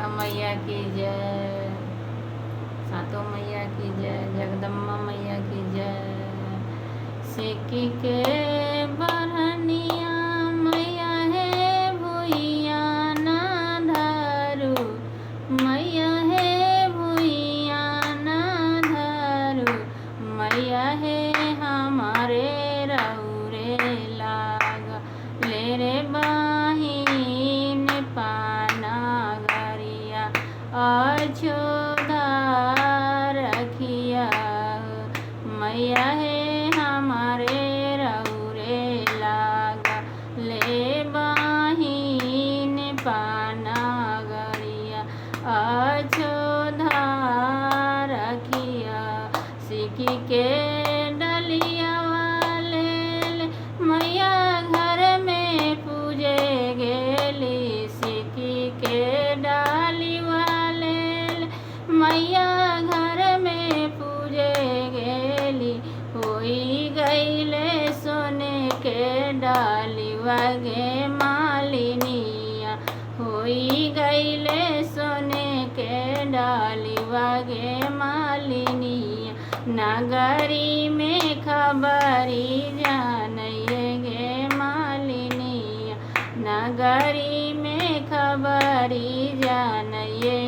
मैया की जय, सातों मैया की जय, जगदम्बा मैया की जय। सिक्की के बरहनिया मैया है भुइया ना धरू, मैया है भुइया ना धरू, मैया है हमारे रौरे लागा ले रे बहिन पाना गरिया अछोधा रखिया, मैया है हमारे रौरे लागा ले बहिन पाना गरिया अछोधा रखिया। सिक्की के डलिया वाले मैया घर में पूजे गेली, सिक्की के डाली वाले मैया घर में पूजे गेली, होई गईले सोने के डाली वगे मालिनिया, होई गईले सोने के डाली वगे मालिनिया। नगरी में खबरी जानइए गे मालिनिया, नगरी में खबरी जानइए